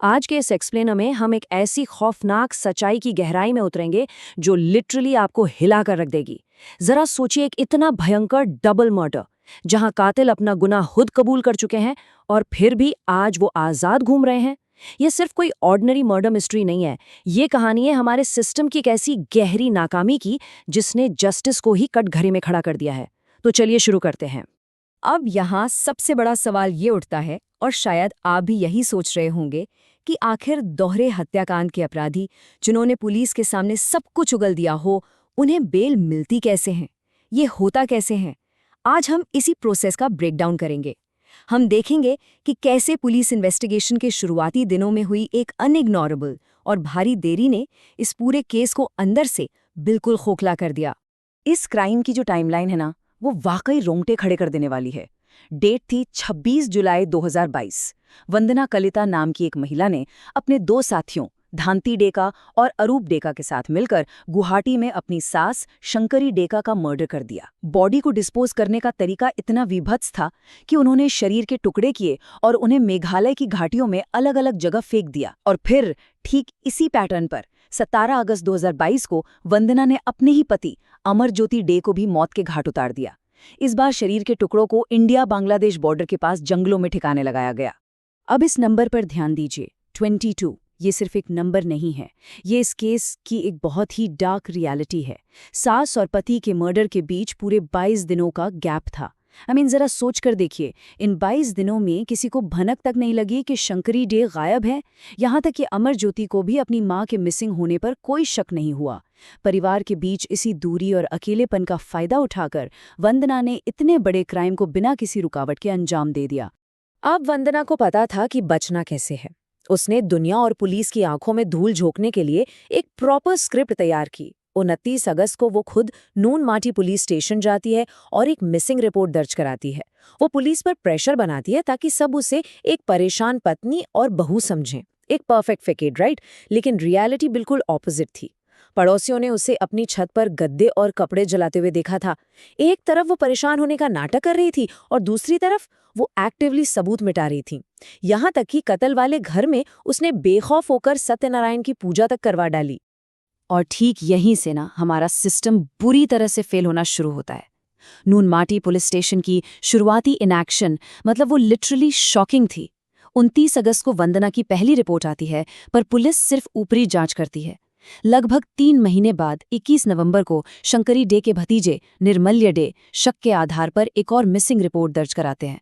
आज के इस एक्सप्लेनर में हम एक ऐसी खौफनाक सच्चाई की गहराई में उतरेंगे जो लिटरली आपको हिला कर रख देगी। जरा सोचिए, एक इतना भयंकर डबल मर्डर जहां कातिल अपना गुनाह खुद कबूल कर चुके हैं और फिर भी आज वो आजाद घूम रहे हैं। ये सिर्फ कोई ऑर्डिनरी मर्डर मिस्ट्री नहीं है, ये कहानी है हमारे सिस्टम की एक ऐसी गहरी नाकामी की जिसने जस्टिस को ही कटघरे में खड़ा कर दिया है। तो चलिए शुरू करते हैं। अब यहाँ सबसे बड़ा सवाल ये उठता है, और शायद आप भी यही सोच रहे होंगे, कि आखिर दोहरे हत्याकांड के अपराधी जिन्होंने पुलिस के सामने सब कुछ उगल दिया हो, उन्हें बेल मिलती कैसे हैं? ये होता कैसे हैं? आज हम इसी प्रोसेस का ब्रेकडाउन करेंगे। हम देखेंगे कि कैसे पुलिस इन्वेस्टिगेशन के शुरुआती दिनों में हुई एक अनइग्नोरेबल और भारी देरी ने इस पूरे केस को अंदर से बिल्कुल खोखला कर दिया। इस क्राइम की जो टाइमलाइन है ना, वो वाकई रोंगटे खड़े कर देने वाली है। डेट थी 26 जुलाई 2022। वंदना कलिता नाम की एक महिला ने अपने दो साथियों धांति डेका और अरूप डेका के साथ मिलकर गुवाहाटी में अपनी सास शंकरी डेका का मर्डर कर दिया। बॉडी को डिस्पोज करने का तरीका इतना विभत्स था कि उन्होंने शरीर के टुकड़े किए और उन्हें मेघालय की घाटियों में अलग अलग जगह फेंक दिया। और फिर ठीक इसी पैटर्न पर 17 अगस्त 2022 को वंदना ने अपने ही पति अमरज्योति डे को भी मौत के घाट उतार दिया। इस बार शरीर के टुकड़ों को इंडिया बांग्लादेश बॉर्डर के पास जंगलों में ठिकाने लगाया गया। अब इस नंबर पर ध्यान दीजिए, 22। ये सिर्फ एक नंबर नहीं है, ये इस केस की एक बहुत ही डार्क रियलिटी है। सास और पति के मर्डर के बीच पूरे 22 दिनों का गैप था। जरा सोच कर देखिए, इन 22 दिनों में किसी को भनक तक नहीं लगी कि शंकरी डे गायब है। यहाँ तक कि अमरज्योति को भी अपनी माँ के मिसिंग होने पर कोई शक नहीं हुआ। परिवार के बीच इसी दूरी और अकेलेपन का फायदा उठाकर वंदना ने इतने बड़े क्राइम को बिना किसी रुकावट के अंजाम दे दिया। अब वंदना को पता था कि बचना कैसे है। उसने दुनिया और पुलिस की आंखों में धूल झोंकने के लिए एक प्रॉपर स्क्रिप्ट तैयार की। 29 अगस्त को वो खुद नून माटी पुलिस स्टेशन जाती है और एक मिसिंग रिपोर्ट दर्ज कराती है। वो पुलिस पर प्रेशर बनाती है ताकि सब उसे एक परेशान पत्नी और बहू समझें। एक परफेक्ट फैकेड, राइट? लेकिन रियलिटी बिल्कुल ऑपोजिट थी। पड़ोसियों ने उसे अपनी छत पर गद्दे और कपड़े जलाते हुए देखा था। एक तरफ वो परेशान होने का नाटक कर रही थी और दूसरी तरफ वो एक्टिवली सबूत मिटा रही थी। यहाँ तक कि कत्ल वाले घर में उसने बेखौफ होकर सत्यनारायण की पूजा तक करवा डाली। और ठीक यहीं से ना हमारा सिस्टम बुरी तरह से फेल होना शुरू होता है। नून माटी पुलिस स्टेशन की शुरुआती इनएक्शन वो लिटरली शॉकिंग थी। 29 अगस्त को वंदना की पहली रिपोर्ट आती है, पर पुलिस सिर्फ ऊपरी जांच करती है। लगभग 3 महीने बाद 21 नवंबर को शंकरी डे के भतीजे निर्मल्य डे शक के आधार पर एक और मिसिंग रिपोर्ट दर्ज कराते हैं।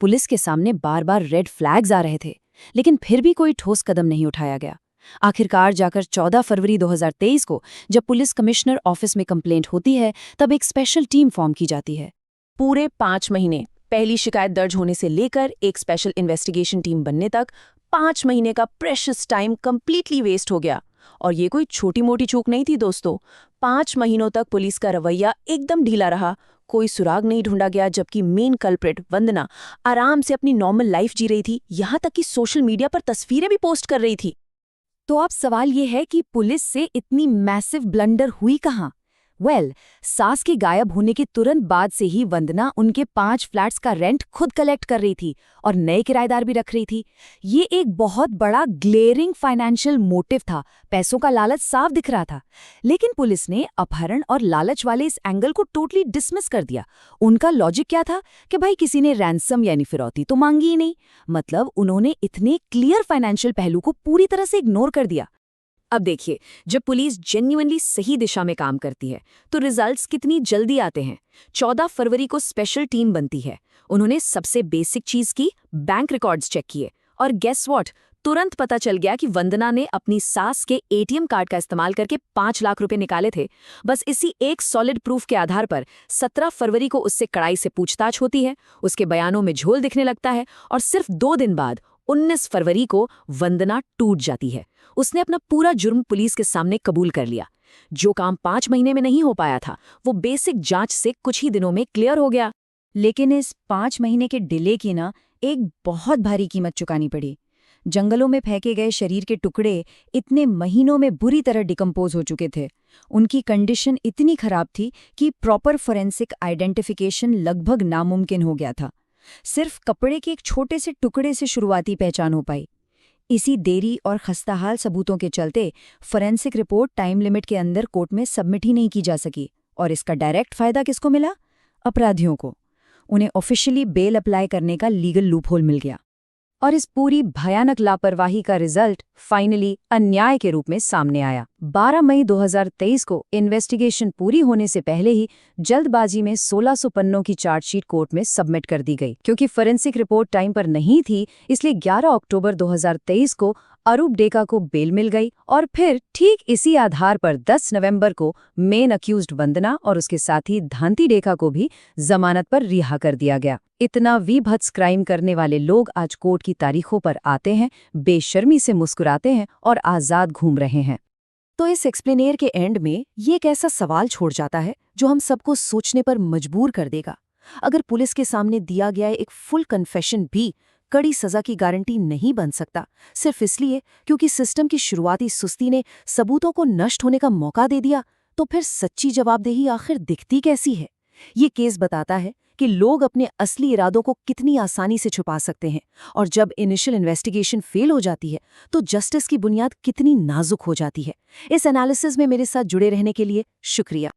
पुलिस के सामने बार बार रेड फ्लैग्स आ रहे थे, लेकिन फिर भी कोई ठोस कदम नहीं उठाया गया। आखिरकार जाकर 14 फरवरी 2023 को जब पुलिस कमिश्नर ऑफिस में कंप्लेंट होती है, तब एक स्पेशल टीम फॉर्म की जाती है। पूरे 5 महीने पहली शिकायत दर्ज होने से लेकर एक स्पेशल इन्वेस्टिगेशन टीम बनने तक 5 महीने का प्रेशियस टाइम कंप्लीटली वेस्ट हो गया। और ये कोई छोटी मोटी चूक नहीं थी दोस्तों। 5 महीनों तक पुलिस का रवैया एकदम ढीला रहा, कोई सुराग नहीं ढूंढा गया, जबकि मेन कल्प्रिट वंदना आराम से अपनी नॉर्मल लाइफ जी रही थी, यहाँ तक कि सोशल मीडिया पर तस्वीरें भी पोस्ट कर रही थी। तो अब सवाल ये है कि पुलिस से इतनी मैसिव ब्लंडर हुई कहाँ? सास के गायब होने के तुरंत बाद से ही वंदना उनके 5 फ्लैट्स का रेंट खुद कलेक्ट कर रही थी और नए किराएदार भी रख रही थी। ये एक बहुत बड़ा ग्लेयरिंग फाइनेंशियल मोटिव था, पैसों का लालच साफ दिख रहा था। लेकिन पुलिस ने अपहरण और लालच वाले इस एंगल को टोटली डिसमिस कर दिया। उनका लॉजिक क्या था कि भाई किसी ने रैंसम यानी फिरौती तो मांगी ही नहीं। उन्होंने इतने क्लियर फाइनेंशियल पहलू को पूरी तरह से इग्नोर कर दिया। अब देखिए, जब पुलिस जेन्युइनली सही दिशा में काम करती है तो रिजल्ट्स कितनी जल्दी आते हैं। 14 फरवरी को स्पेशल टीम बनती है। उन्होंने सबसे बेसिक चीज की, बैंक रिकॉर्ड्स चेक किए, और गेस व्हाट, तुरंत पता चल गया कि वंदना ने अपनी सास के एटीएम कार्ड का इस्तेमाल करके 5 लाख रुपए निकाले थे। बस इसी एक सॉलिड प्रूफ के आधार पर 17 फरवरी को उससे कड़ाई से पूछताछ होती है। उसके बयानों में झोल दिखने लगता है और सिर्फ 2 दिन बाद 19 फरवरी को वंदना टूट जाती है। उसने अपना पूरा जुर्म पुलिस के सामने कबूल कर लिया। जो काम 5 महीने में नहीं हो पाया था, वो बेसिक जांच से कुछ ही दिनों में क्लियर हो गया। लेकिन इस 5 महीने के डिले की ना एक बहुत भारी कीमत चुकानी पड़ी। जंगलों में फेंके गए शरीर के टुकड़े इतने महीनों में बुरी तरह डिकम्पोज हो चुके थे। उनकी कंडीशन इतनी खराब थी कि प्रॉपर फोरेंसिक आइडेंटिफिकेशन लगभग नामुमकिन हो गया था। सिर्फ कपड़े के एक छोटे से टुकड़े से शुरुआती पहचान हो पाई। इसी देरी और खस्ताहाल सबूतों के चलते फोरेंसिक रिपोर्ट टाइम लिमिट के अंदर कोर्ट में सबमिट ही नहीं की जा सकी। और इसका डायरेक्ट फायदा किसको मिला? अपराधियों को। उन्हें ऑफिशियली बेल अप्लाई करने का लीगल लूपहोल मिल गया। और इस पूरी भयानक लापरवाही का रिजल्ट फाइनली अन्याय के रूप में सामने आया। 12 मई 2023 को इन्वेस्टिगेशन पूरी होने से पहले ही जल्दबाजी में 1600 पन्नों की चार्जशीट कोर्ट में सबमिट कर दी गई। क्योंकि फोरेंसिक रिपोर्ट टाइम पर नहीं थी, इसलिए 11 अक्टूबर 2023 को अरूप डेका को बेल मिल गई। और फिर ठीक इसी आधार पर 10 नवंबर को मेन अक्यूज्ड वंदना और उसके साथी धांती डेका को भी जमानत पर रिहा कर दिया गया। इतना वीभत्स क्राइम करने वाले लोग आज कोर्ट की तारीखों पर आते हैं, बेशर्मी से मुस्कुराते हैं और आजाद घूम रहे हैं। तो इस एक्सप्लेनेयर के एंड में ये एक ऐसा सवाल छोड़ जाता है जो हम सबको सोचने पर मजबूर कर देगा। अगर पुलिस के सामने दिया गया एक फुल कन्फेशन भी कड़ी सजा की गारंटी नहीं बन सकता, सिर्फ इसलिए क्योंकि सिस्टम की शुरुआती सुस्ती ने सबूतों को नष्ट होने का मौका दे दिया, तो फिर सच्ची जवाबदेही आखिर दिखती कैसी है? ये केस बताता है कि लोग अपने असली इरादों को कितनी आसानी से छुपा सकते हैं, और जब इनिशियल इन्वेस्टिगेशन फेल हो जाती है तो जस्टिस की बुनियाद कितनी नाजुक हो जाती है। इस एनालिसिस में मेरे साथ जुड़े रहने के लिए शुक्रिया।